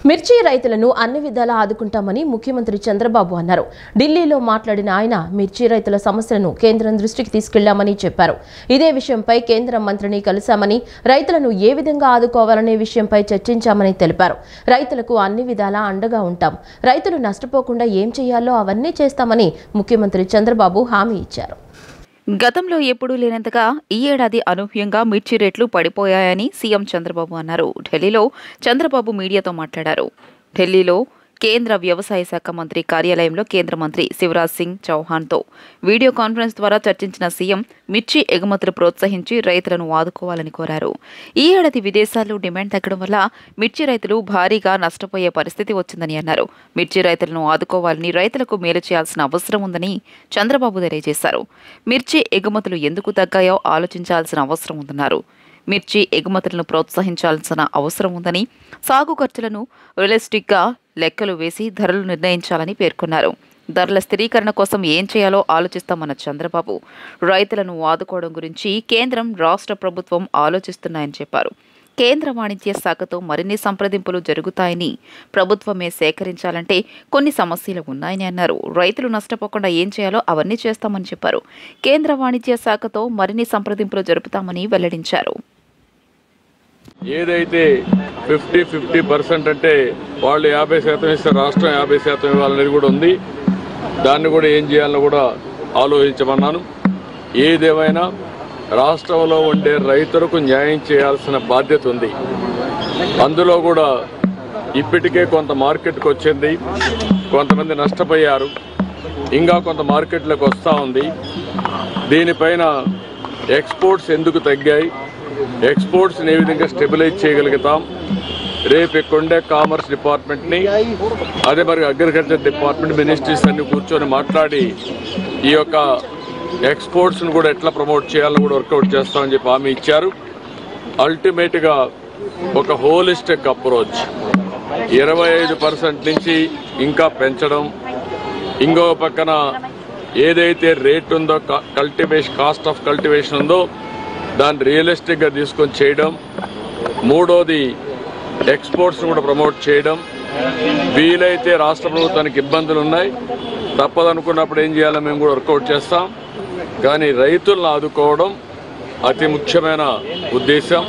మిర్చి రైతులను అన్ని విధాలా ఆదుకుంటామని ముఖ్యమంత్రి చంద్రబాబు అన్నారు. ఢిల్లీలో మాట్లాడిన ఆయన మిర్చి రైతుల సమస్యలను కేంద్రం దృష్టికి తీసుకెళ్లామని చెప్పారు. ఇదే విషయంపై కేంద్ర మంత్రిని కలిశామని, రైతులను ఏ విధంగా ఆదుకోవాలనే విషయంపై చర్చించామని తెలిపారు. రైతులకు అన్ని విధాలా అండగా ఉంటాం, రైతులు నష్టపోకుండా ఏం చేయాలో అవన్నీ చేస్తామని ముఖ్యమంత్రి చంద్రబాబు హామీ ఇచ్చారు. గతంలో ఎప్పుడూ లేనంతగా ఈ ఏడాది అనూహ్యంగా మిర్చి రేట్లు పడిపోయాయని సీఎం చంద్రబాబు అన్నారు. ఢిల్లీలో చంద్రబాబు మీడియాతో మాట్లాడారు. ఢిల్లీలో కేంద్ర వ్యవసాయ శాఖ మంత్రి కార్యాలయంలో కేంద్ర మంత్రి శివరాజ్ సింగ్ చౌహాన్తో వీడియో కాన్ఫరెన్స్ ద్వారా చర్చించిన సీఎం మిర్చి ఎగుమతులు ప్రోత్సహించి రైతులను ఆదుకోవాలని కోరారు. ఈ ఏడాది విదేశాల్లో డిమాండ్ తగ్గడం వల్ల మిర్చి రైతులు భారీగా నష్టపోయే పరిస్థితి వచ్చిందని అన్నారు. మిర్చి రైతులను ఆదుకోవాలని, రైతులకు మేలు చేయాల్సిన అవసరం ఉందని చంద్రబాబు తెలియజేశారు. మిర్చి ఎగుమతులు ఎందుకు తగ్గాయో ఆలోచించాల్సిన అవసరం ఉందన్నారు. మిర్చి ఎగుమతులను ప్రోత్సహించాల్సిన అవసరం ఉందని, సాగు ఖర్చులను రియలిస్టిక్గా లెక్కలు వేసి ధరలు నిర్ణయించాలని పేర్కొన్నారు. ధరల స్థిరీకరణ కోసం ఏం చేయాలో ఆలోచిస్తామన్న చంద్రబాబు, రైతులను ఆదుకోవడం గురించి కేంద్రం, రాష్ట్ర ప్రభుత్వం ఆలోచిస్తున్నాయని చెప్పారు. కేంద్ర వాణిజ్య శాఖతో మరిన్ని సంప్రదింపులు జరుగుతాయని, ప్రభుత్వమే సేకరించాలంటే కొన్ని సమస్యలు ఉన్నాయని అన్నారు. రైతులు నష్టపోకుండా ఏం చేయాలో అవన్నీ చేస్తామని చెప్పారు. కేంద్ర వాణిజ్య శాఖతో మరిన్ని సంప్రదింపులు జరుపుతామని వెల్లడించారు. ఏదైతే 50% అంటే వాళ్ళు 50% ఇస్తే రాష్ట్రం 50% ఇవ్వాలనేది కూడా ఉంది. దాన్ని కూడా ఏం చేయాలో కూడా ఆలోచించమన్నాను. ఏదేమైనా రాష్ట్రంలో ఉండే రైతులకు న్యాయం చేయాల్సిన బాధ్యత ఉంది. అందులో కూడా ఇప్పటికే కొంత మార్కెట్కి వచ్చింది, కొంతమంది నష్టపోయారు, ఇంకా కొంత మార్కెట్లోకి వస్తూ ఉంది. దీనిపైన ఎక్స్పోర్ట్స్ ఎందుకు తగ్గాయి, ఎక్స్పోర్ట్స్ని ఏ విధంగా స్టెబిలైజ్ చేయగలుగుతాం, రేపు ఇక్కడుండే కామర్స్ డిపార్ట్మెంట్ని, అదే మరి అగ్రికల్చర్ డిపార్ట్మెంట్, మినిస్ట్రీస్ అన్ని కూర్చొని మాట్లాడి ఈ యొక్క ఎక్స్పోర్ట్స్ను కూడా ఎట్లా ప్రమోట్ చేయాలని కూడా వర్కౌట్ చేస్తామని చెప్పి హామీ ఇచ్చారు. అల్టిమేట్గా ఒక హోలిస్టిక్ అప్రోచ్ 25% నుంచి ఇంకా పెంచడం, ఇంకో పక్కన ఏదైతే రేట్ ఉందో కల్టివేషన్, కాస్ట్ ఆఫ్ కల్టివేషన్ ఉందో దాన్ని రియలిస్టిక్గా తీసుకొని చేయడం, మూడోది ఎక్స్పోర్ట్స్ని కూడా ప్రమోట్ చేయడం. వీలైతే రాష్ట్ర ప్రభుత్వానికి ఇబ్బందులు ఉన్నాయి, తప్పదనుకున్నప్పుడు ఏం చేయాలో మేము కూడా వర్కౌట్ చేస్తాం. కానీ రైతులను ఆదుకోవడం అతి ముఖ్యమైన ఉద్దేశం,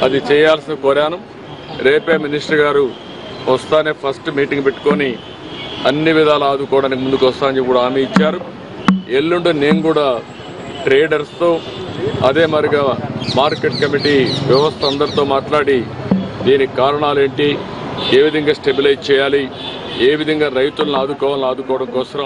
అది చేయాల్సిన కోరాను. రేపే మినిస్టర్ గారు వస్తానే ఫస్ట్ మీటింగ్ పెట్టుకొని అన్ని విధాలు ఆదుకోవడానికి ముందుకు వస్తామని కూడా హామీ ఇచ్చారు. ఎల్లుండి నేను కూడా ట్రేడర్స్తో, అదే మరిగా మార్కెట్ కమిటీ వ్యవస్థ అందరితో మాట్లాడి దీనికి కారణాలు ఏంటి, ఏ విధంగా స్టెబిలైజ్ చేయాలి, ఏ విధంగా రైతులను ఆదుకోవడం కోసం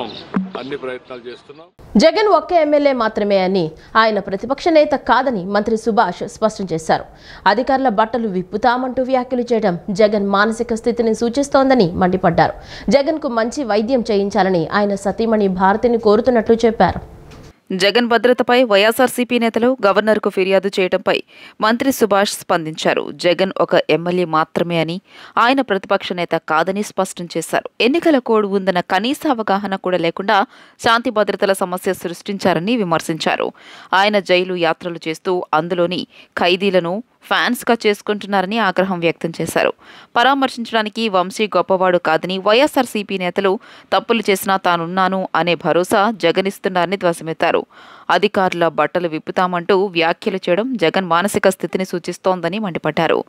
అన్ని ప్రయత్నాలు చేస్తున్నాం. జగన్ ఒక్క ఎమ్మెల్యే మాత్రమే అని, ఆయన ప్రతిపక్ష నేత కాదని మంత్రి సుభాష్ స్పష్టం చేశారు. అధికారుల బట్టలు విప్పుతామంటూ వ్యాఖ్యలు చేయడం జగన్ మానసిక స్థితిని సూచిస్తోందని మండిపడ్డారు. జగన్ కు మంచి వైద్యం చేయించాలని ఆయన సతీమణి భారతిని కోరుతున్నట్లు చెప్పారు. జగన్ భద్రతపై వైఎస్ఆర్సీపీ నేతలు గవర్నర్కు ఫిర్యాదు చేయడంపై మంత్రి సుభాష్ స్పందించారు. జగన్ ఒక ఎమ్మెల్యే మాత్రమే అని, ఆయన ప్రతిపక్ష నేత కాదని స్పష్టం చేశారు. ఎన్నికల కోడ్ ఉందన్న కనీస అవగాహన కూడా లేకుండా శాంతి భద్రతల సమస్య సృష్టించారని విమర్శించారు. ఆయన జైలు యాత్రలు చేస్తూ అందులోని ఖైదీలను ఫ్యాన్స్గా చేసుకుంటున్నారని ఆగ్రహం వ్యక్తం చేశారు. పరామర్శించడానికి వంశీ గొప్పవాడు కాదని, వైఎస్ఆర్సీపీ నేతలు తప్పులు చేసినా తానున్నాను అనే భరోసా జగన్ ఇస్తున్నారని ధ్వసమెత్తారు. అధికారుల బట్టలు విప్పుతామంటూ వ్యాఖ్యలు చేయడం జగన్ మానసిక స్థితిని సూచిస్తోందని మండిపడ్డారు.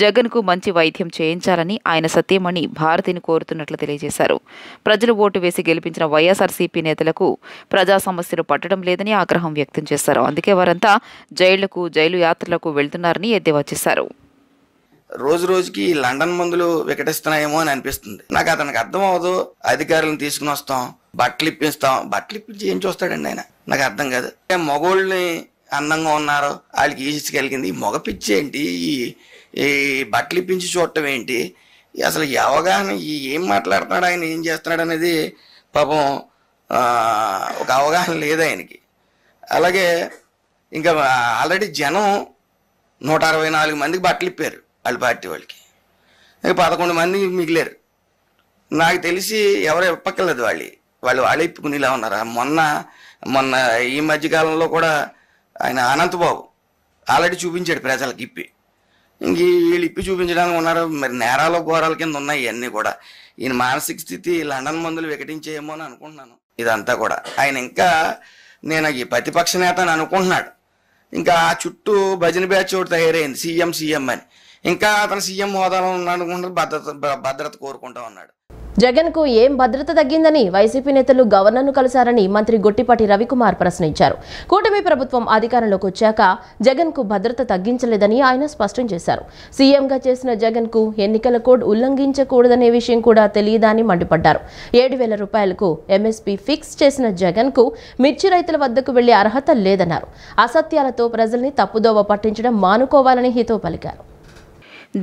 జగన్కు మంచి వైద్యం చేయించాలని ఆయన సతీమణి భారతిని కోరుతున్నట్లు తెలియజేశారు. ప్రజలు ఓటు వేసి గెలిపించిన వైఎస్ఆర్సీపీ నేతలకు ప్రజా సమస్యలు పట్టడం లేదని ఆగ్రహం వ్యక్తం చేశారు. అందుకే వారంతా జైలు యాత్రలకు వెళ్తున్నారని ఎద్దేవా చేశారు. రోజు రోజుకి లండన్ మందులు వికటిస్తున్నాయేమో అని అనిపిస్తుంది. నాకు అతనికి అర్థం అవ్వదు. అధికారులను తీసుకుని వస్తాం, బట్టలు ఇప్పిస్తాం, బట్టలు ఇప్పించి ఏం చూస్తాడండి ఆయన, నాకు అర్థం కాదు. మగోళ్ళని అందంగా ఉన్నారు వాళ్ళకి ఈసుకెళ్ళింది, మగ పిచ్చి ఏంటి, ఈ బట్టలు ఇప్పించి చూడటం ఏంటి, అసలు ఈ అవగాహన, ఏం మాట్లాడుతున్నాడు ఆయన, ఏం చేస్తున్నాడు అనేది పాపం ఒక అవగాహన లేదు ఆయనకి. అలాగే ఇంకా ఆల్రెడీ జనం 164 మందికి బట్టలు ఇప్పారు వాళ్ళ పార్టీ వాళ్ళకి, 11 మంది మిగిలారు. నాకు తెలిసి ఎవరు ఇప్పక్కర్లేదు, వాళ్ళు ఇప్పుకునేలా ఉన్నారా. మొన్న ఈ మధ్యకాలంలో కూడా ఆయన అనంతబాబు ఆల్రెడీ చూపించాడు ప్రజలకు ఇప్పి. ఇంక వీళ్ళు ఇప్పి చూపించడానికి ఉన్నారు. మరి నేరాల ఘోరాల కింద ఉన్నాయి ఇవన్నీ కూడా. ఈయన మానసిక స్థితి లండన్ మందులు వికటించేయేమో అని అనుకుంటున్నాను. ఇదంతా కూడా ఆయన ఇంకా నేను ఈ ప్రతిపక్ష నేత అని అనుకుంటున్నాడు. ఇంకా ఆ చుట్టూ భజన బ్యాచ్ ఒకటి తయారైంది, సీఎం అని. ఇంకా అతను సీఎం హోదాలో ఉన్నాడు అనుకుంటున్నాడు, భద్రత కోరుకుంటా ఉన్నాడు. జగన్ కు ఏం భద్రత తగ్గిందని వైసీపీ నేతలు గవర్నర్ను కలిశారని మంత్రి గొట్టిపాటి రవికుమార్ ప్రశ్నించారు. కూటమి ప్రభుత్వం అధికారంలోకి వచ్చాక జగన్ కు భద్రత తగ్గించలేదని ఆయన స్పష్టం చేశారు. సీఎంగా చేసిన జగన్ కు ఎన్నికల కోడ్ ఉల్లంఘించకూడదనే విషయం కూడా తెలియదా అని మండిపడ్డారు. 7,000 రూపాయలకు ఎంఎస్పీ ఫిక్స్ చేసిన జగన్ కు మిర్చి రైతుల వద్దకు వెళ్లే అర్హత లేదన్నారు. అసత్యాలతో ప్రజల్ని తప్పుదోవ పట్టించడం మానుకోవాలని హితవు పలికారు.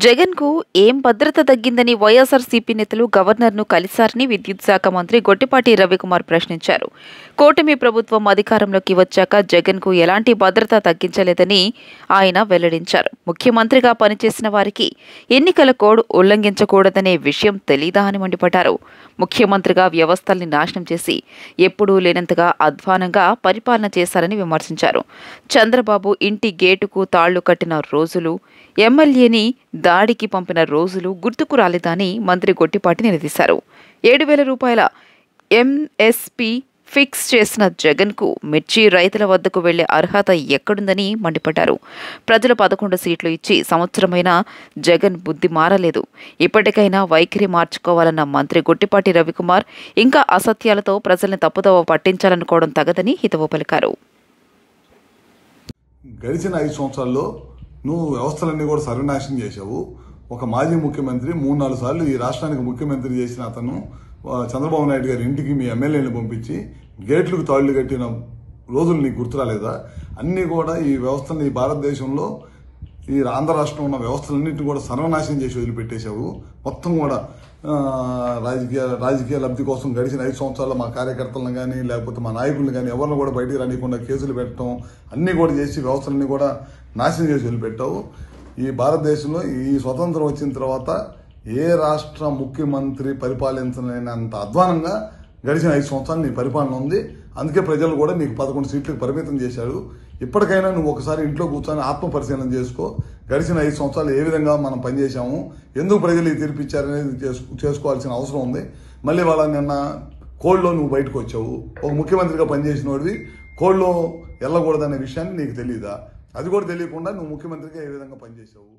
జగన్కు ఏం భద్రత తగ్గిందని వైఎస్ఆర్సీపీ నేతలు గవర్నర్ను కలిశారని విద్యుత్ శాఖ మంత్రి గొట్టిపాటి రవికుమార్ ప్రశ్నించారు. కూటమి ప్రభుత్వం అధికారంలోకి వచ్చాక జగన్కు ఎలాంటి భద్రత తగ్గించలేదని ఆయన వెల్లడించారు. ముఖ్యమంత్రిగా పనిచేసిన వారికి ఎన్నికల కోడ్ ఉల్లంఘించకూడదనే విషయం తెలీదా అని మండిపడ్డారు. ముఖ్యమంత్రిగా వ్యవస్థల్ని నాశనం చేసి ఎప్పుడూ లేనంతగా అధ్వానంగా పరిపాలన చేశారని విమర్శించారు. చంద్రబాబు ఇంటి గేటుకు తాళ్లు కట్టిన రోజులు, ఎమ్మెల్యేని దాడికి పంపిన రోజులు గుర్తుకు రాలేదని మంత్రి గొట్టిపాటి నిలదీశారు. 7,000 రూపాయల ఎంఎస్పీ ఫిక్స్ చేసిన జగన్కు మిర్చి రైతుల వద్దకు వెళ్లే అర్హత ఎక్కడుందని మండిపడ్డారు. ప్రజలు 11 సీట్లు ఇచ్చి సంవత్సరమైన జగన్ బుద్ధి మారలేదు. ఇప్పటికైనా వైఖరి మార్చుకోవాలన్న మంత్రి గొట్టిపాటి రవికుమార్ ఇంకా అసత్యాలతో ప్రజల్ని తప్పుదోవ పట్టించాలనుకోవడం తగదని హితవు పలికారు. గడిచిన 5 సంవత్సరాల్లో నువ్వు వ్యవస్థలన్నీ కూడా సర్వనాశనం చేశావు. ఒక మాజీ ముఖ్యమంత్రి 3-4 సార్లు ఈ రాష్ట్రానికి ముఖ్యమంత్రి చేసిన అతను చంద్రబాబు నాయుడు గారి ఇంటికి మీ ఎమ్మెల్యేని పంపించి గేట్లకు తాళ్లు కట్టిన రోజులు నీకు గుర్తురాలేదా? అన్నీ కూడా ఈ వ్యవస్థని భారతదేశంలో ఈ ఆంధ్ర రాష్ట్రంలో ఉన్న వ్యవస్థలన్నింటినీ కూడా సర్వనాశనం చేసి వదిలిపెట్టేశావు. మొత్తం కూడా రాజకీయ లబ్ధి కోసం గడిచిన 5 సంవత్సరాల్లో మా కార్యకర్తలను కానీ లేకపోతే మా నాయకులను కానీ ఎవరిని కూడా బయటికి రానియకుండా కేసులు పెట్టడం అన్నీ కూడా చేసి వ్యవస్థలన్నీ కూడా నాశనం చేసి వదిలిపెట్టావు. ఈ భారతదేశంలో ఈ స్వతంత్రం వచ్చిన తర్వాత ఏ రాష్ట్ర ముఖ్యమంత్రి పరిపాలించలేనంత అధ్వానంగా గడిచిన 5 సంవత్సరాలు నీ పరిపాలన ఉంది. అందుకే ప్రజలు కూడా నీకు 11 సీట్లకు పరిమితం చేశారు. ఇప్పటికైనా నువ్వు ఒకసారి ఇంట్లో కూర్చొని ఆత్మ పరిశీలన చేసుకో. గడిచిన 5 సంవత్సరాలు ఏ విధంగా మనం పనిచేశాము, ఎందుకు ప్రజలు ఈ తీర్పిచ్చారనేది చేసుకోవాల్సిన అవసరం ఉంది. మళ్ళీ వాళ్ళ నిన్న కోడ్లో నువ్వు బయటకు వచ్చావు. ఒక ముఖ్యమంత్రిగా పనిచేసిన వాడివి కోడ్లో వెళ్ళకూడదనే విషయాన్ని నీకు తెలియదా? అది కూడా తెలియకుండా నువ్వు ముఖ్యమంత్రిగా ఏ విధంగా పనిచేశావు?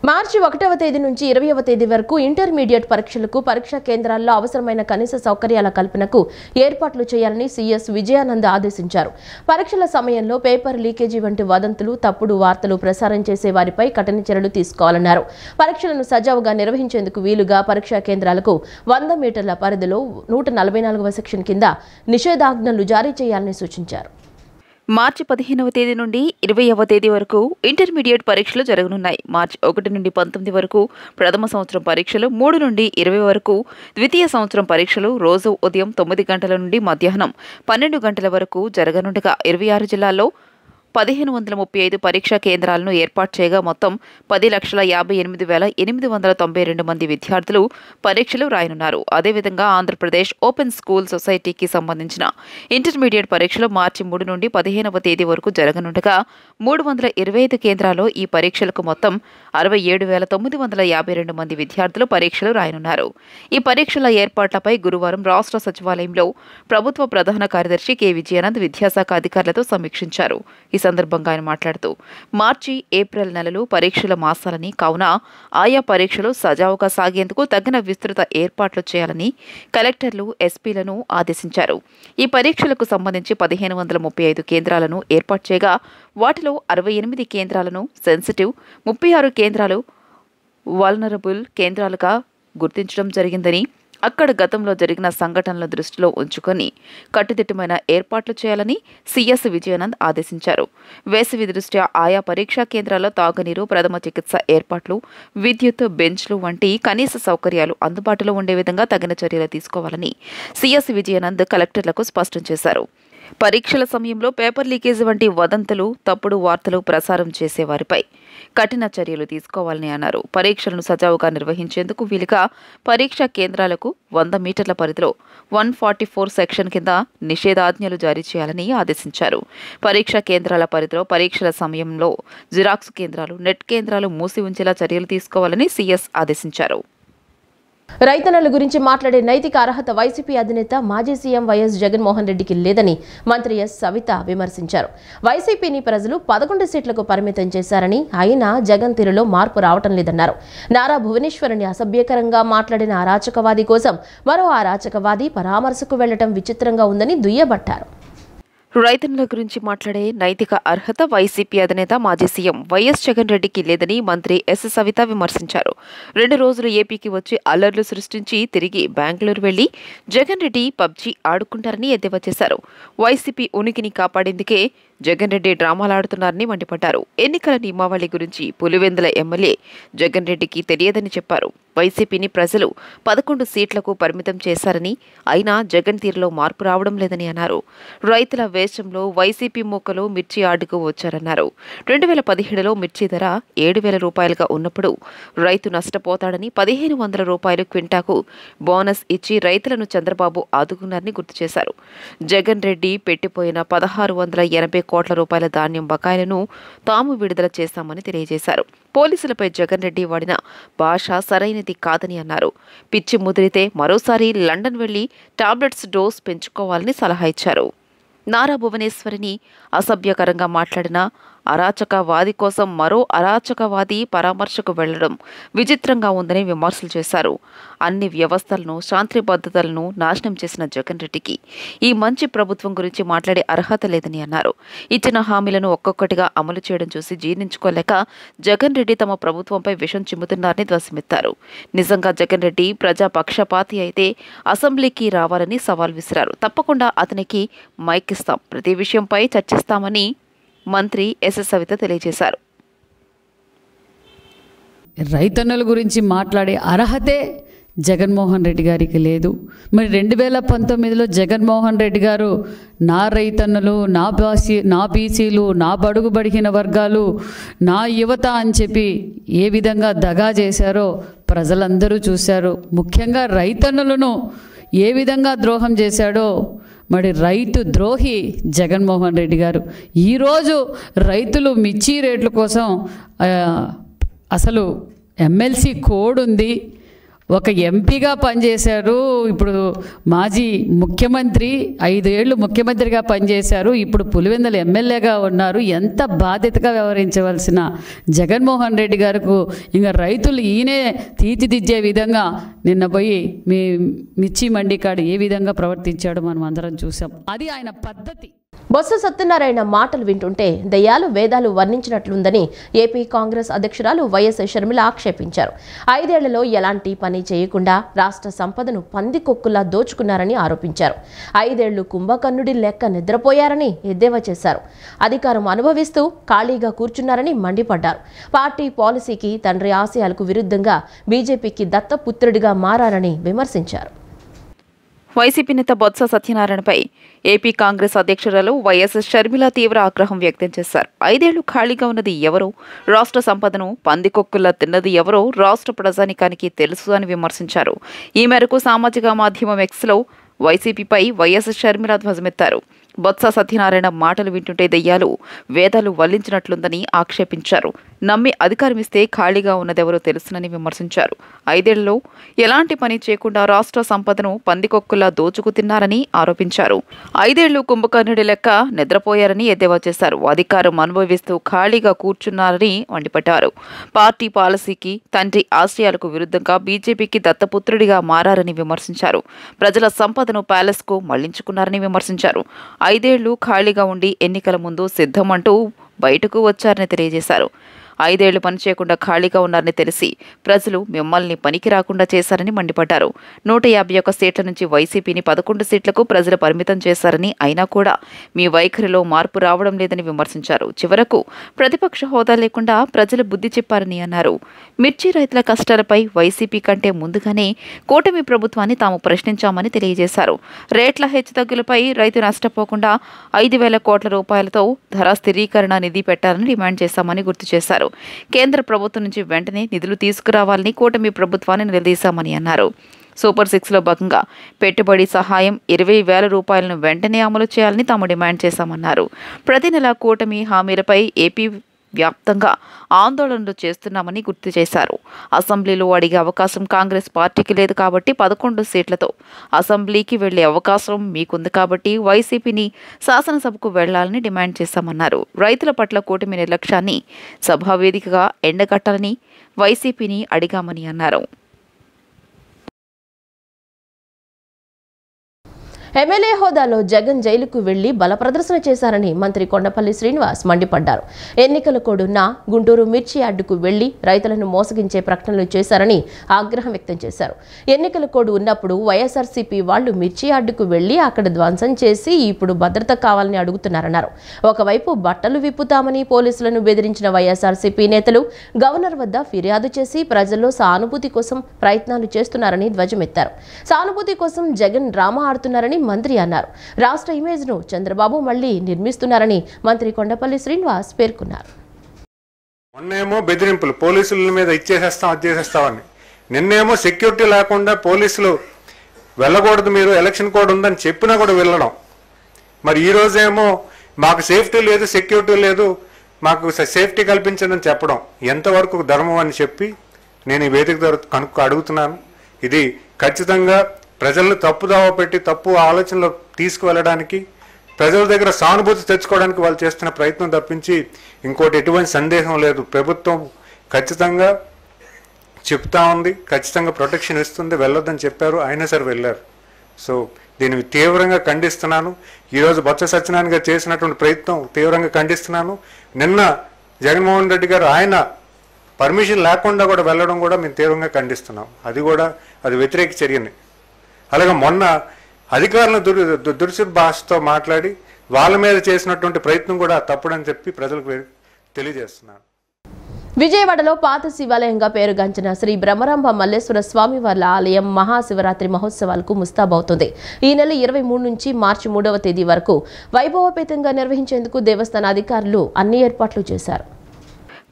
మార్చి 1వ తేదీ నుంచి 20వ తేదీ వరకు ఇంటర్మీడియట్ పరీక్షలకు పరీక్షా కేంద్రాల్లో అవసరమైన కనీస సౌకర్యాల కల్పనకు ఏర్పాట్లు చేయాలని సీఎస్ విజయానంద్ ఆదేశించారు. పరీక్షల సమయంలో పేపర్ లీకేజీ వంటి వదంతులు, తప్పుడు వార్తలు ప్రసారం చేసే వారిపై కఠిన చర్యలు తీసుకోవాలన్నారు. పరీక్షలను సజావుగా నిర్వహించేందుకు వీలుగా పరీక్షా కేంద్రాలకు 100 మీటర్ల పరిధిలో 144వ సెక్షన్ కింద నిషేధాజ్ఞలు జారీ చేయాలని సూచించారు. మార్చి 15వ తేదీ నుండి 20వ తేదీ వరకు ఇంటర్మీడియట్ పరీక్షలు జరగనున్నాయి. మార్చి 1 నుండి 19 వరకు ప్రథమ సంవత్సరం పరీక్షలు, 3 నుండి 20 వరకు ద్వితీయ సంవత్సరం పరీక్షలు రోజు ఉదయం 9 గంటల నుండి మధ్యాహ్నం 12 గంటల వరకు జరగనుండగా 26 జిల్లాల్లో 1535 పరీక్షా కేంద్రాలను ఏర్పాటు చేయగా మొత్తం 10,58,892 మంది విద్యార్థులు పరీక్షలు రాయనున్నారు. అదేవిధంగా ఆంధ్రప్రదేశ్ ఓపెన్ స్కూల్ సొసైటీకి సంబంధించిన ఇంటర్మీడియట్ పరీక్షలు మార్చి 3 నుండి 15వ తేదీ వరకు జరగనుండగా 325 కేంద్రాల్లో ఈ పరీక్షలకు మొత్తం 67,952 మంది విద్యార్థులు పరీక్షలు రాయనున్నారు. ఈ పరీక్షల ఏర్పాట్లపై గురువారం రాష్ట్ర సచివాలయంలో ప్రభుత్వ ప్రధాన కార్యదర్శి కె విజయానంద్ విద్యాశాఖ అధికారులతో సమీక్షించారు. ఈ సందర్భంగా ఆయన మాట్లాడుతూ మార్చి, ఏప్రిల్ నెలలు పరీక్షల మాసాలని కావున ఆయా పరీక్షలు సజావుగా సాగేందుకు తగిన విస్తృత ఏర్పాట్లు చేయాలని కలెక్టర్లు, ఎస్పీలను ఆదేశించారు. ఈ పరీక్షలకు సంబంధించి 1,535 కేంద్రాలను ఏర్పాటు చేయగా వాటిలో 68 కేంద్రాలను సెన్సిటివ్, 36 కేంద్రాలు వల్నరబుల్ కేంద్రాలుగా గుర్తించడం జరిగిందని, అక్కడ గతంలో జరిగిన సంఘటనల దృష్టిలో ఉంచుకొని కట్టుదిట్టమైన ఏర్పాట్లు చేయాలని సీఎస్ విజయానంద్ ఆదేశించారు. వేసవి దృష్ట్యా ఆయా పరీక్షా కేంద్రాల్లో తాగునీరు, ప్రథమ చికిత్స ఏర్పాట్లు, విద్యుత్, బెంచ్లు వంటి కనీస సౌకర్యాలు అందుబాటులో ఉండే విధంగా తగిన చర్యలు తీసుకోవాలని సీఎస్ విజయానంద్ కలెక్టర్లకు స్పష్టం చేశారు. పరీక్షల సమయంలో పేపర్ లీకేజ్ వంటి వదంతులు, తప్పుడు వార్తలు ప్రసారం చేసేవారిపై కఠిన చర్యలు తీసుకోవాలని అన్నారు. పరీక్షలను సజావుగా నిర్వహించేందుకు వీలుగా పరీక్షా కేంద్రాలకు 100 మీటర్ల పరిధిలో 144 సెక్షన్ కింద నిషేధాజ్ఞలు జారీ చేయాలని ఆదేశించారు. పరీక్షా కేంద్రాల పరిధిలో పరీక్షల సమయంలో జిరాక్స్ కేంద్రాలు, నెట్ కేంద్రాలు మూసి ఉంచేలా చర్యలు తీసుకోవాలని సీఎస్ ఆదేశించారు. రైతన్నల గురించి మాట్లాడే నైతిక అర్హత వైసీపీ అధినేత మాజీ సీఎం వైఎస్ జగన్మోహన్ రెడ్డికి లేదని మంత్రి ఎస్ సవిత విమర్శించారు. వైసీపీని ప్రజలు 11 సీట్లకు పరిమితం చేశారని, అయినా జగన్ తీరులో మార్పు రావటం లేదన్నారు. నారా భువనేశ్వరిని అసభ్యకరంగా మాట్లాడిన అరాచకవాది కోసం మరో అరాచకవాది పరామర్శకు వెళ్లటం విచిత్రంగా ఉందని దుయ్యబట్టారు. రైతన్నుల గురించి మాట్లాడే నైతిక అర్హత వైసీపీ అధినేత మాజీ సీఎం వైఎస్ జగన్ రెడ్డికి లేదని మంత్రి ఎస్ సవిత విమర్శించారు. 2 రోజులు ఏపీకి వచ్చి అల్లర్లు సృష్టించి తిరిగి బెంగళూరు వెళ్లి జగన్ రెడ్డి పబ్జీ ఆడుకుంటారని ఎద్దేవా చేశారు. వైసీపీ ఉనికిని కాపాడేందుకే జగన్ రెడ్డి డ్రామాలాడుతున్నారని మండిపడ్డారు. ఎన్నికల నియమావళి గురించి పులివెందుల ఎమ్మెల్యే జగన్ రెడ్డికి తెలియదని చెప్పారు. వైసీపీని ప్రజలు 11 సీట్లకు పరిమితం చేశారని, అయినా జగన్ తీరులో మార్పు రావడం లేదని అన్నారు. రైతుల వేషంలో వైసీపీ మూకలు మిర్చి ఆడుకు వచ్చారన్నారు. 2017లో మిర్చి ధర 7,000 రూపాయలుగా ఉన్నప్పుడు రైతు నష్టపోతాడని 1,500 రూపాయలు క్వింటాకు బోనస్ ఇచ్చి రైతులను చంద్రబాబు ఆదుకున్నారని గుర్తు చేశారు. జగన్ రెడ్డి పెట్టిపోయిన 1,680 కోట్ల రూపాయల ధాన్యం బకాయిలను తాము విడుదల చేశామని తెలియజేశారు. పోలీసులపై జగన్ రెడ్డి వాడిన భాష సరైనది కాదని అన్నారు. పిచ్చి ముదిరితే మరోసారి లండన్ వెళ్లి టాబ్లెట్స్ డోస్ పెంచుకోవాలని సలహా ఇచ్చారు. నారా భువనేశ్వరిని అసభ్యకరంగా మాట్లాడిన అరాచకవాది కోసం మరో అరాచకవాది పరామర్శకు వెళ్లడం విచిత్రంగా ఉందని విమర్శలు చేశారు. అన్ని వ్యవస్థలను, శాంతి భద్రతలను నాశనం చేసిన జగన్ రెడ్డికి ఈ మంచి ప్రభుత్వం గురించి మాట్లాడే అర్హత లేదని అన్నారు. ఇచ్చిన హామీలను ఒక్కొక్కటిగా అమలు చేయడం చూసి జీర్ణించుకోలేక జగన్ రెడ్డి తమ ప్రభుత్వంపై విషం చిమ్ముతున్నారని ధ్వసమెత్తారు. నిజంగా జగన్ రెడ్డి ప్రజాపక్షపాతి అయితే అసెంబ్లీకి రావాలని సవాల్ విసిరారు. తప్పకుండా అతనికి మైక్ ఇస్తాం, ప్రతి విషయంపై చర్చిస్తామని మంత్రి ఎస్ సవిత తెలియజేశారు. రైతన్నుల గురించి మాట్లాడే అర్హతే జగన్మోహన్ రెడ్డి గారికి లేదు. మరి 2019లో జగన్మోహన్ రెడ్డి గారు నా రైతన్నులు, నా బీసీలు, నా బడుగు బడిగిన వర్గాలు, నా యువత అని చెప్పి ఏ విధంగా దగా చేశారో ప్రజలందరూ చూశారు. ముఖ్యంగా రైతన్నులను ఏ విధంగా ద్రోహం చేశాడో మరి రైతు ద్రోహి జగన్మోహన్ రెడ్డి గారు. ఈరోజు రైతులు మిర్చి రేట్ల కోసం అసలు ఎమ్మెల్సీ కోడ్ ఉంది, ఒక ఎంపీగా పనిచేశారు. ఇప్పుడు మాజీ ముఖ్యమంత్రి 5 ఏళ్ళు ముఖ్యమంత్రిగా పనిచేశారు. ఇప్పుడు పులివెందుల ఎమ్మెల్యేగా ఉన్నారు. ఎంత బాధ్యతగా వ్యవహరించవలసిన జగన్మోహన్ రెడ్డి గారికి ఇంకా రైతులు ఈయనే తీర్చిదిద్దే విధంగా నిన్న పోయి మీ మిర్చి మండి కాడ ఏ విధంగా ప్రవర్తించాడో మనం అందరం చూసాం. అది ఆయన పద్ధతి. బొత్స సత్యనారాయణ మాటలు వింటుంటే దయ్యాలు వేదాలు వర్ణించినట్లుందని ఏపీ కాంగ్రెస్ అధ్యక్షురాలు వైఎస్ షర్మిల ఆక్షేపించారు. 5 ఏళ్లలో ఎలాంటి పని చేయకుండా రాష్ట్ర సంపదను పందికొక్కులా దోచుకున్నారని ఆరోపించారు. 5 ఏళ్లు కుంభకర్ణుడి లెక్క నిద్రపోయారని ఎద్దేవా చేశారు. అధికారం అనుభవిస్తూ ఖాళీగా కూర్చున్నారని మండిపడ్డారు. పార్టీ పాలసీకి, తండ్రి ఆశయాలకు విరుద్ధంగా బీజేపీకి దత్తపుత్రుడిగా మారారని విమర్శించారు. వైసీపీ నేత బొత్స సత్యనారాయణపై ఏపీ కాంగ్రెస్ అధ్యక్షురాలు వైఎస్ షర్మిల తీవ్ర ఆగ్రహం వ్యక్తం చేశారు. 5 ఏళ్లు ఖాళీగా ఉన్నది ఎవరో, రాష్ట్ర సంపదను పందికొక్కులా తిన్నది ఎవరో రాష్ట్ర ప్రజానికానికి తెలుసు అని విమర్శించారు. ఈ మేరకు సామాజిక మాధ్యమం ఎక్స్లో వైసీపీపై వైఎస్ షర్మిల ధ్వజమెత్తారు. బొత్స సత్యనారాయణ మాటలు వింటుంటే దెయ్యాలు వేదాలు వల్లించినట్లుందని ఆక్షేపించారు. నమ్మి అధికారమిస్తే ఖాళీగా ఉన్నదెవరో తెలుసునని విమర్శించారు. 5 ఏళ్లలో ఎలాంటి పని చేయకుండా రాష్ట్ర సంపదను పందికొక్కులా దోచుకు తిన్నారని ఆరోపించారు. 5 ఏళ్లు కుంభకర్ణుడి లెక్క నిద్రపోయారని ఎద్దేవా చేశారు. అధికారం అనుభవిస్తూ ఖాళీగా కూర్చున్నారని మండిపడ్డారు. పార్టీ పాలసీకి, తండ్రి ఆశయాలకు విరుద్ధంగా బీజేపీకి దత్తపుత్రుడిగా మారారని విమర్శించారు. ప్రజల సంపదను ప్యాలెస్కు మళ్లించుకున్నారని విమర్శించారు. 5 ఏళ్లు ఖాళీగా ఉండి ఎన్నికల ముందు సిద్ధమంటూ బయటకు వచ్చారని తెలియజేశారు. 5 ఏళ్లు పనిచేయకుండా ఖాళీగా ఉన్నారని తెలిసి ప్రజలు మిమ్మల్ని పనికి రాకుండా చేశారని మండిపడ్డారు. 151 సీట్ల నుంచి వైసీపీని 11 సీట్లకు ప్రజలు పరిమితం చేశారని, అయినా కూడా మీ వైఖరిలో మార్పు రావడం లేదని విమర్శించారు. చివరకు ప్రతిపక్ష హోదా లేకుండా ప్రజలు బుద్ధి చెప్పారని అన్నారు. మిర్చి రైతుల కష్టాలపై వైసీపీ కంటే ముందుగానే కూటమి ప్రభుత్వాన్ని తాము ప్రశ్నించామని తెలియజేశారు. రేట్ల హెచ్చుతగ్గులపై రైతు నష్టపోకుండా 5,000 కోట్ల రూపాయలతో ధర స్థిరీకరణ నిధి పెట్టాలని డిమాండ్ చేశామని గుర్తు చేశారు. కేంద్ర ప్రభుత్వం నుంచి వెంటనే నిధులు తీసుకురావాలని కూటమి ప్రభుత్వాన్ని నిలదీశామని అన్నారు. సూపర్ 6లో భాగంగా పెట్టుబడి సహాయం 20,000 రూపాయలను వెంటనే అమలు చేయాలని తాము డిమాండ్ చేశామన్నారు. ప్రతి నెల కూటమి హామీలపై ఏపీ వ్యాప్తంగా ఆందోళనలు చేస్తున్నామని గుర్తు చేశారు. అసెంబ్లీలో అడిగే అవకాశం కాంగ్రెస్ పార్టీకి లేదు కాబట్టి 11 సీట్లతో అసెంబ్లీకి వెళ్లే అవకాశం మీకుంది కాబట్టి వైసీపీని శాసనసభకు వెళ్లాలని డిమాండ్ చేశామన్నారు. రైతుల పట్ల కూటమి నిర్లక్ష్యాన్ని సభావేదికగా ఎండగట్టాలని వైసీపీని అడిగామని అన్నారు. ఎమ్మెల్యే హోదాలో జగన్ జైలుకు వెళ్లి బల ప్రదర్శన చేశారని మంత్రి కొండపల్లి శ్రీనివాస్ మండిపడ్డారు. ఎన్నికల కోడున్న గుంటూరు మిర్చి యార్డుకు వెళ్లి రైతులను మోసగించే ప్రకటనలు చేశారని ఆగ్రహం వ్యక్తం చేశారు. ఎన్నికల కోడ్ ఉన్నప్పుడు వైఎస్ఆర్సీపీ వాళ్లు మిర్చి యార్డుకు వెళ్లి అక్కడ ధ్వంసం చేసి ఇప్పుడు భద్రత కావాలని అడుగుతున్నారన్నారు. ఒకవైపు బట్టలు విప్పుతామని పోలీసులను బెదిరించిన వైఎస్ఆర్సీపీ నేతలు గవర్నర్ వద్ద ఫిర్యాదు చేసి ప్రజల్లో సానుభూతి కోసం ప్రయత్నాలు చేస్తున్నారని ధ్వజమెత్తారు. సానుభూతి కోసం జగన్ డ్రామా ఆడుతున్నారని మంత్రి అన్నారు. రాష్ట్ర ఇమేజ్ ను చంద్రబాబు మళ్లీ నిర్మిస్తున్నారని మంత్రి కొండపల్లి శ్రీనివాస్ పేర్కొన్నారు. మొన్నేమో బెదిరింపులు, పోలీసుల మీద ఇచ్చేసేస్తాం అది చేసేస్తామని, నిన్నేమో సెక్యూరిటీ లేకుండా పోలీసులు వెళ్ళకూడదు, మీరు ఎలక్షన్ కోడ్ ఉందని చెప్పినా కూడా వెళ్ళడం. మరి ఈ రోజేమో మాకు సేఫ్టీ లేదు, సెక్యూరిటీ లేదు, మాకు సేఫ్టీ కల్పించండి అని చెప్పడం ఎంతవరకు ధర్మం అని చెప్పి నేను ఈ వేదిక ద్వారా అడుగుతున్నాను. ఇది ఖచ్చితంగా ప్రజలను తప్పుదావ పెట్టి తప్పు ఆలోచనలో తీసుకువెళ్ళడానికి, ప్రజల దగ్గర సానుభూతి తెచ్చుకోవడానికి వాళ్ళు చేస్తున్న ప్రయత్నం తప్పించి ఇంకోటి ఎటువంటి సందేహం లేదు. ప్రభుత్వం ఖచ్చితంగా చెప్తా ఉంది, ఖచ్చితంగా ప్రొటెక్షన్ ఇస్తుంది, వెళ్ళొద్దని చెప్పారు, అయినా సరే వెళ్ళారు. సో దీన్ని తీవ్రంగా ఖండిస్తున్నాను. ఈరోజు బొత్స సత్యనారాయణ గారు చేసినటువంటి ప్రయత్నం తీవ్రంగా ఖండిస్తున్నాను. నిన్న జగన్మోహన్ రెడ్డి గారు ఆయన పర్మిషన్ లేకుండా కూడా వెళ్ళడం కూడా మేము తీవ్రంగా ఖండిస్తున్నాం. అది వ్యతిరేక చర్యని. అలాగే మొన్న అధికారులను దుర్భాషతో మాట్లాడి వాళ్ళ మీద చేసినటువంటి ప్రయత్నం కూడా తప్పుడని చెప్పి ప్రజలకు తెలియజేస్తున్నాను. విజయవాడలో పాత శివాలయంగా పేరుగాంచిన శ్రీ బ్రహ్మరాంబ మల్లేశ్వర స్వామివార్ల ఆలయం మహాశివరాత్రి మహోత్సవాలకు ముస్తాబవుతుంది. ఈ నెల 23 నుంచి మార్చి 3వ తేదీ వరకు వైభవపేతంగా నిర్వహించేందుకు దేవస్థాన అధికారులు అన్ని ఏర్పాట్లు చేశారు.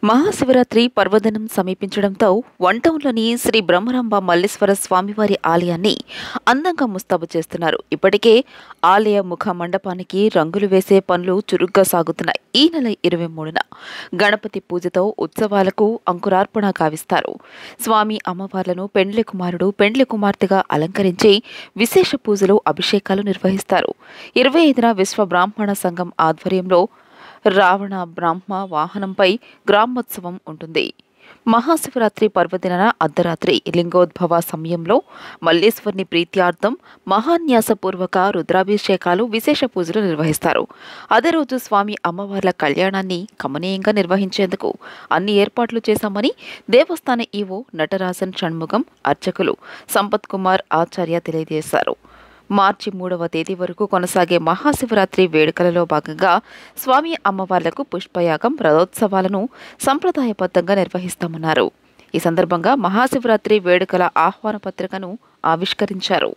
మహాశివరాత్రి పర్వదినం సమీపించడంతో వన్టౌన్లోని శ్రీ బ్రహ్మరాంబ మల్లేశ్వర స్వామివారి ఆలయాన్ని అందంగా ముస్తాబు చేస్తున్నారు. ఇప్పటికే ఆలయ ముఖ మండపానికి రంగులు వేసే పనులు చురుగ్గా సాగుతున్నాయి. ఈ నెల 23న గణపతి పూజతో ఉత్సవాలకు అంకురార్పణ కావిస్తారు. స్వామి అమ్మవార్లను పెండ్లి కుమారుడు పెండ్లి కుమార్తెగా అలంకరించి విశేష పూజలు అభిషేకాలు నిర్వహిస్తారు. 25న విశ్వ బ్రాహ్మణ సంఘం ఆధ్వర్యంలో రావణ బ్రాహ్మ వాహనంపై గ్రామోత్సవం ఉంటుంది. మహాశివరాత్రి పర్వదిన అర్ధరాత్రి లింగోద్భవ సమయంలో మల్లేశ్వరుని ప్రీత్యార్థం మహాన్యాసపూర్వక రుద్రాభిషేకాలు విశేష పూజలు నిర్వహిస్తారు. అదే రోజు స్వామి అమ్మవార్ల కళ్యాణాన్ని కమనీయంగా నిర్వహించేందుకు అన్ని ఏర్పాట్లు చేశామని దేవస్థాన ఈవో నటరాజన్ షణ్ముగం, అర్చకులు సంపత్ కుమార్ ఆచార్య తెలియజేశారు. మార్చి 3వ తేదీ వరకు కొనసాగే మహాశివరాత్రి వేడుకలలో భాగంగా స్వామి అమ్మవార్లకు పుష్పయాగం, రథోత్సవాలను సంప్రదాయబద్ధంగా నిర్వహిస్తామన్నారు. ఈ సందర్భంగా మహాశివరాత్రి వేడుకల ఆహ్వాన పత్రికను ఆవిష్కరించారు.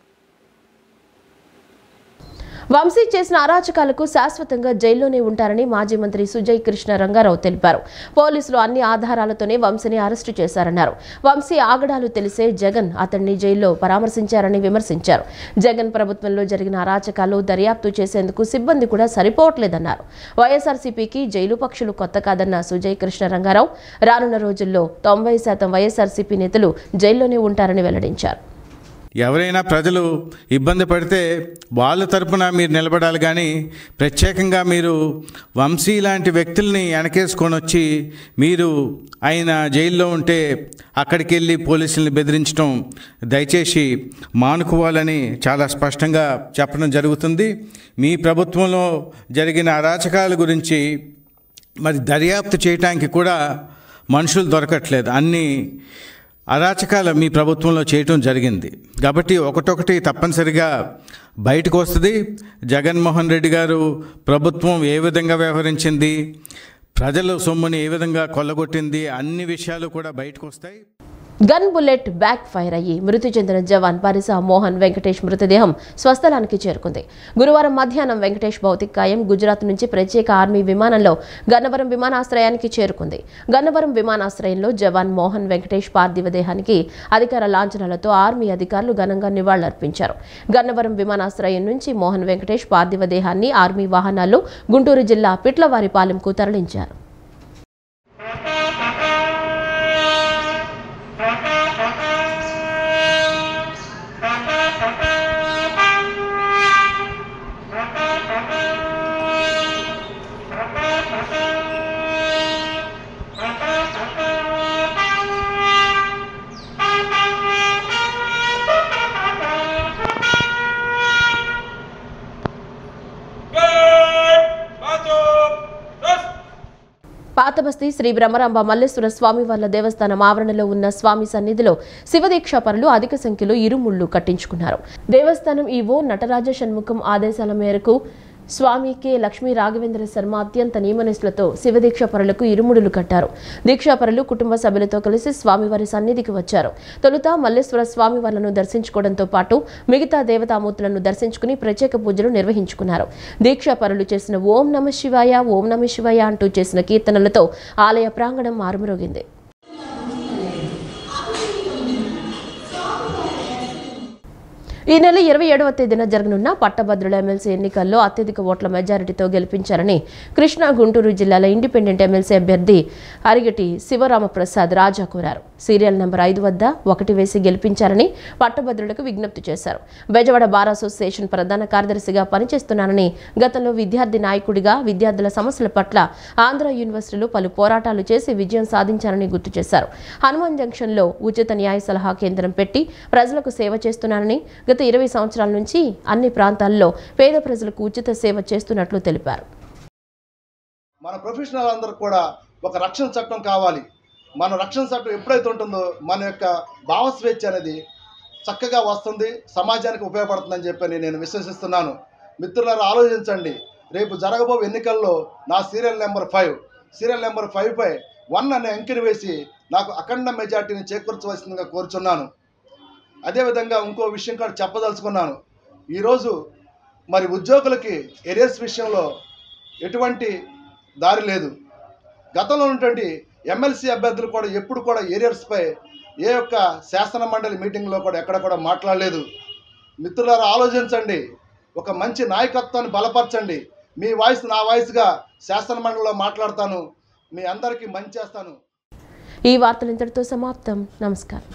వంశీ చేసిన అరాచకాలకు శాశ్వతంగా జైల్లోనే ఉంటారని మాజీ మంత్రి సుజయ్ కృష్ణ రంగారావు తెలిపారు. పోలీసులు అన్ని ఆధారాలతోనే వంశీని అరెస్టు చేశారన్నారు. వంశీ ఆగడాలు తెలిసే జగన్ అతన్ని జైల్లో పరామర్శించారని విమర్శించారు. జగన్ ప్రభుత్వంలో జరిగిన అరాచకాలు దర్యాప్తు చేసేందుకు సిబ్బంది కూడా సరిపోవట్లేదన్నారు. వైఎస్ఆర్సీపీకి జైలు పక్షులు కొత్త కాదన్న సుజయ్ కృష్ణ రంగారావు రానున్న రోజుల్లో 90% వైఎస్ఆర్సీపీ నేతలు జైల్లోనే ఉంటారని వెల్లడించారు. ఎవరైనా ప్రజలు ఇబ్బంది పడితే వాళ్ళ తరపున మీరు నిలబడాలి, కానీ ప్రత్యేకంగా మీరు వంశీ లాంటి వ్యక్తుల్ని వెనకేసుకొని వచ్చి మీరు ఆయన జైల్లో ఉంటే అక్కడికి వెళ్ళి పోలీసుల్ని బెదిరించడం దయచేసి మానుకోవాలని చాలా స్పష్టంగా చెప్పడం జరుగుతుంది. మీ ప్రభుత్వంలో జరిగిన అరాచకాల గురించి మరి దర్యాప్తు చేయటానికి కూడా మనుషులు దొరకట్లేదు. అన్ని అరాచకాలు మీ ప్రభుత్వంలో చేయటం జరిగింది. కాబట్టి ఒకటొకటి తప్పనిసరిగా బయటకు వస్తుంది. జగన్మోహన్ రెడ్డి గారు ప్రభుత్వం ఏ విధంగా వ్యవహరించింది, ప్రజల సొమ్ముని ఏ విధంగా కొల్లగొట్టింది, అన్ని విషయాలు కూడా బయటకు వస్తాయి. గన్ బుల్లెట్ బ్యాక్ ఫైర్ అయ్యి మృతి చెందిన జవాన్ పరిసా మోహన్ వెంకటేష్ మృతదేహం స్వస్థలానికి చేరుకుంది. గురువారం మధ్యాహ్నం వెంకటేష్ భౌతికాయం గుజరాత్ నుంచి ప్రత్యేక ఆర్మీ విమానంలో గన్నవరం విమానాశ్రయానికి చేరుకుంది. గన్నవరం విమానాశ్రయంలో జవాన్ మోహన్ వెంకటేష్ పార్థివ దేహానికి అధికార లాంఛనాలతో ఆర్మీ అధికారులు ఘనంగా నివాళులర్పించారు. గన్నవరం విమానాశ్రయం నుంచి మోహన్ వెంకటేష్ పార్థివ దేహాన్ని ఆర్మీ వాహనాల్లో గుంటూరు జిల్లా పిట్లవారిపాలెంకు తరలించారు. పాతబస్తీ శ్రీ బ్రహ్మరాంబ మల్లేశ్వర స్వామి వార్ల దేవస్థానం ఆవరణలో ఉన్న స్వామి సన్నిధిలో శివదీక్షాపరులు అధిక సంఖ్యలో ఇరుముళ్లు కట్టించుకున్నారు. దేవస్థానం ఈవో నటరాజ షణ్ముఖం ఆదేశాల మేరకు స్వామి కె లక్ష్మీ రాఘవేంద్ర శర్మ అత్యంత నియమనిష్టలతో శివదీక్షాపరులకు ఇరుముడులు కట్టారు. దీక్షాపరులు కుటుంబ సభ్యులతో కలిసి స్వామివారి సన్నిధికి వచ్చారు. తొలుత మల్లేశ్వర స్వామివార్లను దర్శించుకోవడంతో పాటు మిగతా దేవతామూర్తులను దర్శించుకుని ప్రత్యేక పూజలు నిర్వహించుకున్నారు. దీక్షాపరులు చేసిన ఓం నమ శివాయ అంటూ చేసిన కీర్తనలతో ఆలయ ప్రాంగణం మారుమ్రోగింది. ఈ నెల 27వ తేదీన జరగనున్న పట్టభద్రుల ఎమ్మెల్సీ ఎన్నికల్లో అత్యధిక ఓట్ల మెజారిటీతో గెలిపించారని కృష్ణా గుంటూరు జిల్లాల ఇండిపెండెంట్ ఎమ్మెల్సీ అభ్యర్థి అరిగటి శివరామప్రసాద్ రాజా కోరారు. సీరియల్ నెంబర్ 5 వద్ద 1 వేసి గెలిపించారని పట్టభద్రులకు విజ్ఞప్తి చేశారు. బెజవాడ బార్ అసోసియేషన్ ప్రధాన కార్యదర్శిగా పనిచేస్తున్నానని, గతంలో విద్యార్థి నాయకుడిగా విద్యార్థుల సమస్యల పట్ల ఆంధ్ర యూనివర్సిటీలో పలు పోరాటాలు చేసి విజయం సాధించారని గుర్తు చేశారు. హనుమాన్ జంక్షన్లో ఉచిత న్యాయ సలహా కేంద్రం పెట్టి ప్రజలకు సేవ చేస్తున్నానని, గత 20 సంవత్సరాల నుంచి అన్ని ప్రాంతాల్లో పేద ప్రజలకు ఉచిత సేవ చేస్తున్నట్లు తెలిపారు. మన ప్రొఫెషనల్ అందరూ కూడా ఒక రక్షణ చట్టం కావాలి. మన రక్షణ చట్టం ఎప్పుడైతే ఉంటుందో మన యొక్క భావస్వేచ్ఛ అనేది చక్కగా వస్తుంది, సమాజానికి ఉపయోగపడుతుందని చెప్పి నేను విశ్వసిస్తున్నాను. మిత్రులారా ఆలోచించండి, రేపు జరగబో ఎన్నికల్లో నా సీరియల్ నెంబర్ 5 పై 1 అనే అంకెను వేసి నాకు అఖండ మెజార్టీని చేకూర్చవలసిందిగా కోరుచున్నాను. అదేవిధంగా ఇంకో విషయం కూడా చెప్పదలుచుకున్నాను. ఈరోజు మరి ఉద్యోగులకి ఎరియర్స్ విషయంలో ఎటువంటి దారి లేదు. గతంలో ఉన్నటువంటి ఎమ్మెల్సీ అభ్యర్థులు కూడా ఎప్పుడు కూడా ఏరియర్స్పై ఏ యొక్క శాసన మండలి మీటింగ్లో కూడా ఎక్కడ కూడా మాట్లాడలేదు. మిత్రులారా ఆలోచించండి, ఒక మంచి నాయకత్వాన్ని బలపరచండి. మీ వాయిస్ నా వాయిస్గా శాసన మండలిలో మాట్లాడతాను, మీ అందరికీ మంచి చేస్తాను. ఈ వార్తలు ఇంతటితో సమాప్తం. నమస్కారం.